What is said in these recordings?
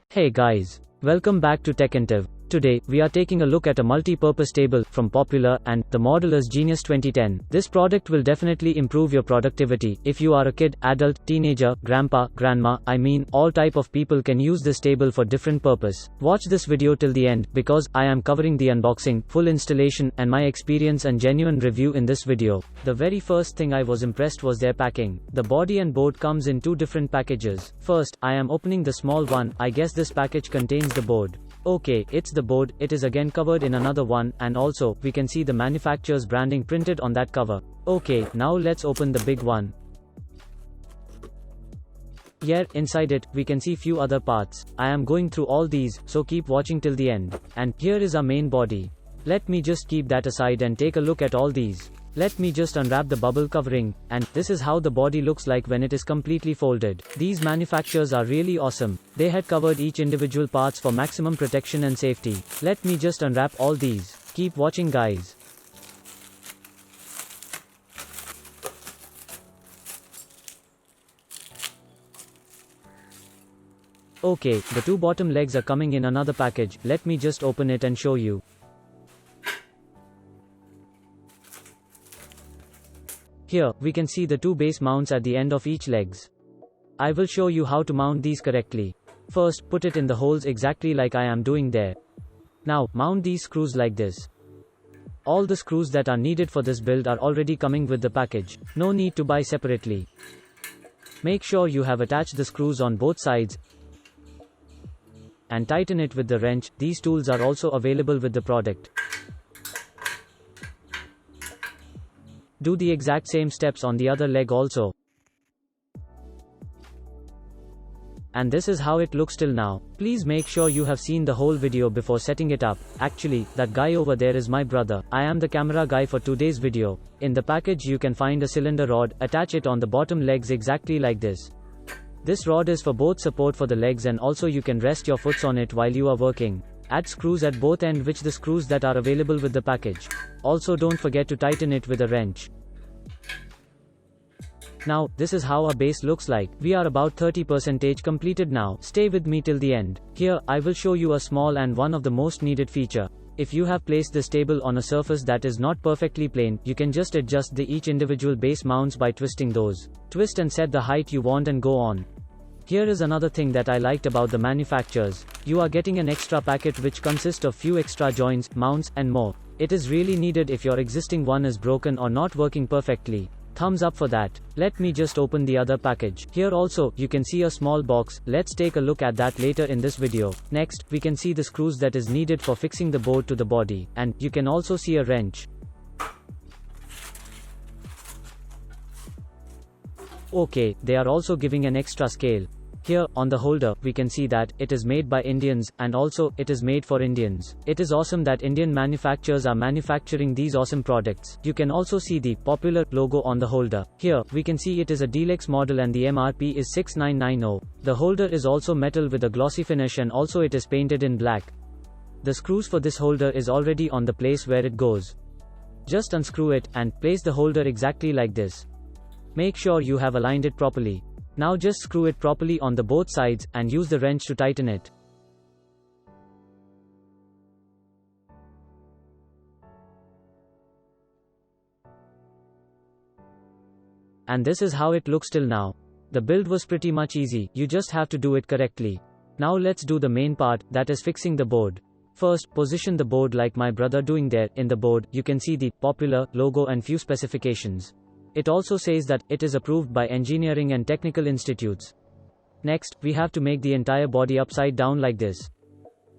Hey guys, welcome back to TechIntiv. Today, we are taking a look at a multi-purpose table from Popular, and the model is Genius2010. This product will definitely improve your productivity. If you are a kid, adult, teenager, grandpa, grandma, all type of people can use this table for different purpose. Watch this video till the end, because I am covering the unboxing, full installation, and my experience and genuine review in this video. The very first thing I was impressed was their packing. The body and board comes in two different packages. First, I am opening the small one. I guess this package contains the board. Okay, it's the board. It is again covered in another one, and also, we can see the manufacturer's branding printed on that cover. Okay, now let's open the big one. Here, inside it, we can see few other parts. I am going through all these, so keep watching till the end. And here is our main body. Let me just keep that aside and take a look at all these. Let me just unwrap the bubble covering, and this is how the body looks like when it is completely folded. These manufacturers are really awesome. They had covered each individual parts for maximum protection and safety. Let me just unwrap all these. Keep watching guys. Okay, the two bottom legs are coming in another package. Let me just open it and show you. Here, we can see the two base mounts at the end of each legs. I will show you how to mount these correctly. First, put it in the holes exactly like I am doing there. Now, mount these screws like this. All the screws that are needed for this build are already coming with the package. No need to buy separately. Make sure you have attached the screws on both sides and tighten it with the wrench. These tools are also available with the product. Do the exact same steps on the other leg also. And this is how it looks till now. Please make sure you have seen the whole video before setting it up. Actually, that guy over there is my brother. I am the camera guy for today's video. In the package you can find a cylinder rod. Attach it on the bottom legs exactly like this. This rod is for both support for the legs, and also you can rest your foots on it while you are working. Add screws at both ends, which the screws that are available with the package. Also don't forget to tighten it with a wrench. Now, this is how our base looks like. We are about 30% completed now. Stay with me till the end. Here, I will show you a small and one of the most needed feature. If you have placed this table on a surface that is not perfectly plain, you can just adjust each individual base mounts by twisting those. Twist and set the height you want and go on. Here is another thing that I liked about the manufacturers. You are getting an extra packet which consists of few extra joints, mounts, and more. It is really needed if your existing one is broken or not working perfectly. Thumbs up for that. Let me just open the other package. Here also, you can see a small box. Let's take a look at that later in this video. Next, we can see the screws that is needed for fixing the board to the body. And you can also see a wrench. Okay, they are also giving an extra scale. Here, on the holder, we can see that it is made by Indians, and also, it is made for Indians. It is awesome that Indian manufacturers are manufacturing these awesome products. You can also see the Popular logo on the holder. Here, we can see it is a deluxe model and the MRP is 6990. The holder is also metal with a glossy finish, and also it is painted in black. The screws for this holder is already on the place where it goes. Just unscrew it, and place the holder exactly like this. Make sure you have aligned it properly. Now just screw it properly on the both sides, and use the wrench to tighten it. And this is how it looks till now. The build was pretty much easy, you just have to do it correctly. Now let's do the main part, that is fixing the board. First, position the board like my brother doing there. In the board, you can see the Popular logo and few specifications. It also says that it is approved by engineering and technical institutes. Next, we have to make the entire body upside down like this.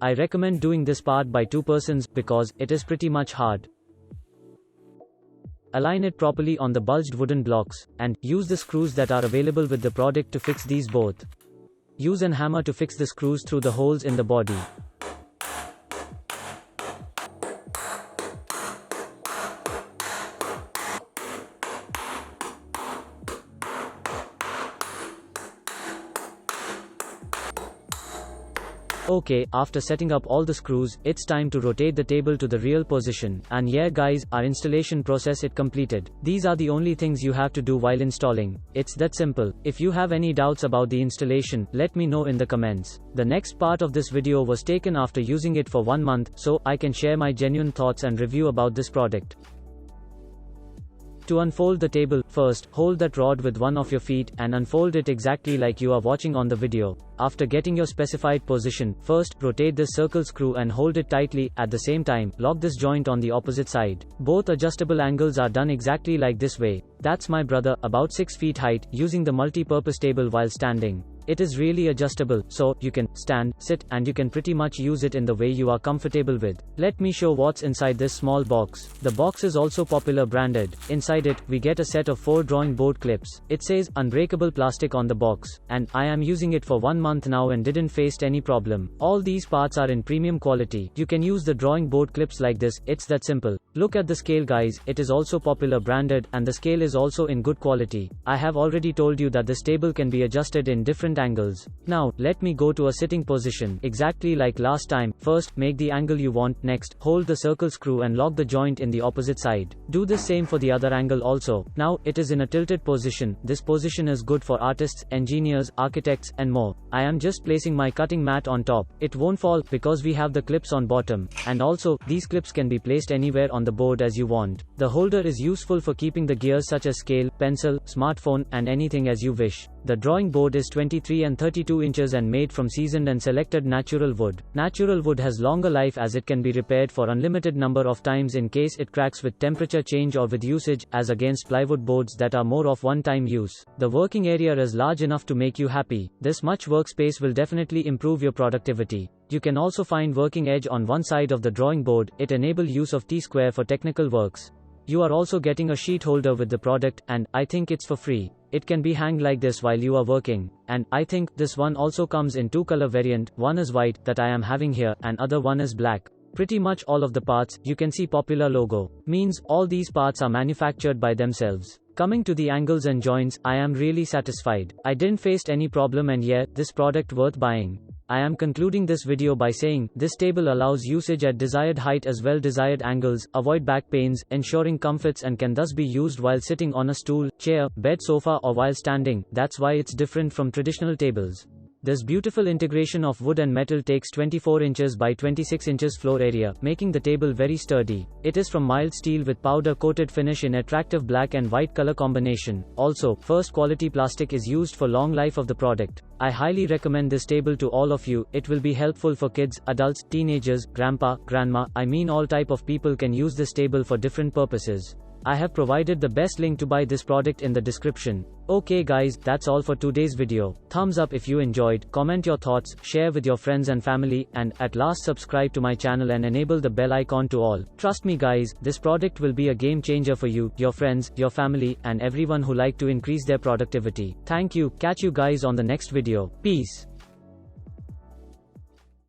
I recommend doing this part by 2 persons because it is pretty much hard. Align it properly on the bulged wooden blocks, and use the screws that are available with the product to fix these both. Use an hammer to fix the screws through the holes in the body. Okay, after setting up all the screws, it's time to rotate the table to the real position. And yeah guys, our installation process is completed. These are the only things you have to do while installing. It's that simple. If you have any doubts about the installation, let me know in the comments. The next part of this video was taken after using it for 1 month, so I can share my genuine thoughts and review about this product. To unfold the table, first, hold that rod with one of your feet, and unfold it exactly like you are watching on the video. After getting your specified position, first, rotate this circle screw and hold it tightly. At the same time, lock this joint on the opposite side. Both adjustable angles are done exactly like this way. That's my brother, about 6 feet height, using the multi-purpose table while standing. It is really adjustable, so you can stand, sit, and you can pretty much use it in the way you are comfortable with. Let me show what's inside this small box. The box is also popular branded. Inside it, we get a set of 4 drawing board clips. It says unbreakable plastic on the box, and I am using it for 1 month now and didn't face any problem. All these parts are in premium quality. You can use the drawing board clips like this. It's that simple. Look at the scale guys, it is also popular branded, and the scale is also in good quality. I have already told you that this table can be adjusted in different angles. Now, let me go to a sitting position, exactly like last time. First, make the angle you want. Next, hold the circle screw and lock the joint in the opposite side. Do the same for the other angle also. Now, it is in a tilted position. This position is good for artists, engineers, architects, and more. I am just placing my cutting mat on top. It won't fall, because we have the clips on bottom. And also, these clips can be placed anywhere on the board as you want. The holder is useful for keeping the gears such as scale, pencil, smartphone, and anything as you wish. The drawing board is 23 and 32 inches and made from seasoned and selected natural wood. Natural wood has longer life as it can be repaired for unlimited number of times in case it cracks with temperature change or with usage, as against plywood boards that are more of one-time use. The working area is large enough to make you happy. This much workspace will definitely improve your productivity. You can also find working edge on one side of the drawing board. It enables use of T-square for technical works. You are also getting a sheet holder with the product, and I think it's for free. It can be hanged like this while you are working. And I think this one also comes in 2 color variant. One is white, that I am having here, and other one is black. Pretty much all of the parts, you can see popular logo. Means, all these parts are manufactured by themselves. Coming to the angles and joints, I am really satisfied. I didn't face any problem, and yeah, this product worth buying. I am concluding this video by saying, this table allows usage at desired height as well desired angles, avoid back pains, ensuring comforts, and can thus be used while sitting on a stool, chair, bed, sofa, or while standing. That's why it's different from traditional tables. This beautiful integration of wood and metal takes 24 inches by 26 inches floor area, making the table very sturdy. It is from mild steel with powder coated finish in attractive black and white color combination. Also, first quality plastic is used for long life of the product. I highly recommend this table to all of you. It will be helpful for kids, adults, teenagers, grandpa, grandma, I mean all type of people can use this table for different purposes. I have provided the best link to buy this product in the description. Okay guys, that's all for today's video. Thumbs up if you enjoyed, comment your thoughts, share with your friends and family, and at last subscribe to my channel and enable the bell icon to all. Trust me guys, this product will be a game changer for you, your friends, your family, and everyone who like to increase their productivity. Thank you. Catch you guys on the next video. Peace.